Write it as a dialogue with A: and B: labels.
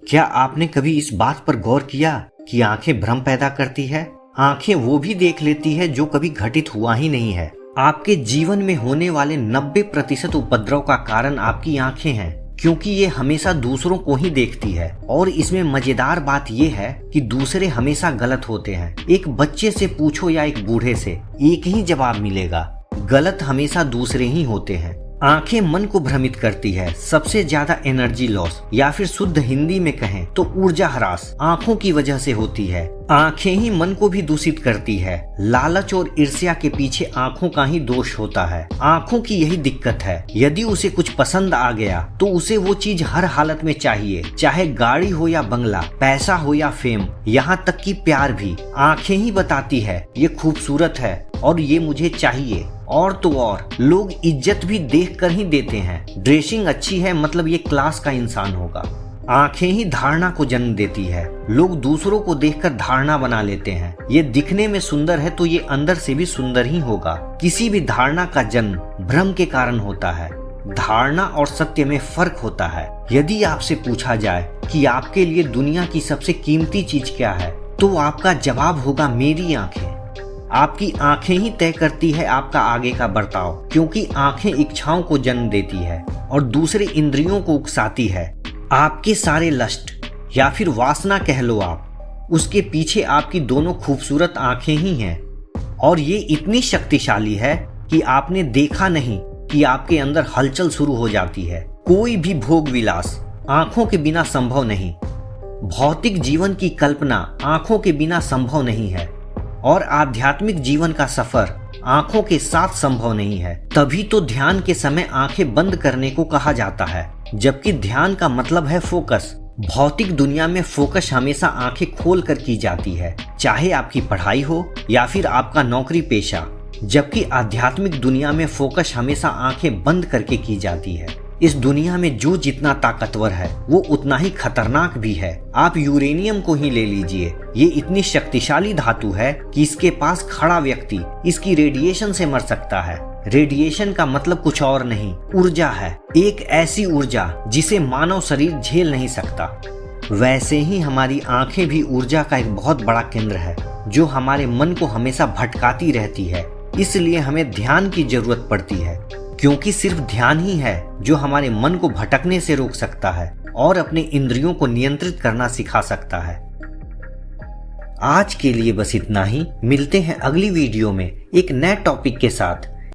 A: क्या आपने कभी इस बात पर गौर किया कि आंखें भ्रम पैदा करती है? आंखें वो भी देख लेती है जो कभी घटित हुआ ही नहीं है। आपके जीवन में होने वाले 90% उपद्रव का कारण आपकी आंखें हैं, क्योंकि ये हमेशा दूसरों को ही देखती है। और इसमें मजेदार बात ये है कि दूसरे हमेशा गलत होते हैं। एक बच्चे से पूछो या एक बूढ़े से, एक ही जवाब मिलेगा, गलत हमेशा दूसरे ही होते हैं। आंखें मन को भ्रमित करती है। सबसे ज्यादा एनर्जी लॉस या फिर शुद्ध हिंदी में कहें तो ऊर्जा ह्रास आंखों की वजह से होती है। आंखें ही मन को भी दूषित करती है। लालच और ईर्ष्या के पीछे आंखों का ही दोष होता है। आंखों की यही दिक्कत है, यदि उसे कुछ पसंद आ गया तो उसे वो चीज हर हालत में चाहिए, चाहे गाड़ी हो या बंगला, पैसा हो या फेम, यहाँ तक कि प्यार भी। आंखें ही बताती है ये खूबसूरत है और ये मुझे चाहिए। और तो और लोग इज्जत भी देख कर ही देते हैं। ड्रेसिंग अच्छी है मतलब ये क्लास का इंसान होगा। आंखें ही धारणा को जन्म देती है। लोग दूसरों को देखकर धारणा बना लेते हैं, ये दिखने में सुंदर है तो ये अंदर से भी सुंदर ही होगा। किसी भी धारणा का जन्म भ्रम के कारण होता है। धारणा और सत्य में फर्क होता है। यदि आपसे पूछा जाए कि आपके लिए दुनिया की सबसे कीमती चीज क्या है, तो आपका जवाब होगा मेरी आंखें। आपकी आंखें ही तय करती है आपका आगे का बर्ताव, क्योंकि आंखें इच्छाओं को जन्म देती है और दूसरे इंद्रियों को उकसाती है। आपके सारे लस्ट या फिर वासना कह लो आप, उसके पीछे आपकी दोनों खूबसूरत आंखें ही हैं। और ये इतनी शक्तिशाली है कि आपने देखा नहीं कि आपके अंदर हलचल शुरू हो जाती है। कोई भी भोग विलास आंखों के बिना संभव नहीं। भौतिक जीवन की कल्पना आंखों के बिना संभव नहीं है और आध्यात्मिक जीवन का सफर आंखों के साथ संभव नहीं है। तभी तो ध्यान के समय आंखें बंद करने को कहा जाता है, जबकि ध्यान का मतलब है फोकस। भौतिक दुनिया में फोकस हमेशा आंखें खोल कर की जाती है, चाहे आपकी पढ़ाई हो या फिर आपका नौकरी पेशा, जबकि आध्यात्मिक दुनिया में फोकस हमेशा आंखें बंद करके की जाती है। इस दुनिया में जो जितना ताकतवर है वो उतना ही खतरनाक भी है। आप यूरेनियम को ही ले लीजिए, ये इतनी शक्तिशाली धातु है कि इसके पास खड़ा व्यक्ति इसकी रेडिएशन से मर सकता है। रेडिएशन का मतलब कुछ और नहीं, ऊर्जा है। एक ऐसी ऊर्जा जिसे मानव शरीर झेल नहीं सकता। वैसे ही हमारी आंखें भी ऊर्जा का एक बहुत बड़ा केंद्र है, जो हमारे मन को हमेशा भटकाती रहती है। इसलिए हमें ध्यान की जरूरत पड़ती है, क्योंकि सिर्फ ध्यान ही है जो हमारे मन को भटकने से रोक सकता है और अपने इंद्रियों को नियंत्रित करना सिखा सकता है। आज के लिए बस इतना ही। मिलते हैं अगली वीडियो में एक नए टॉपिक के साथ।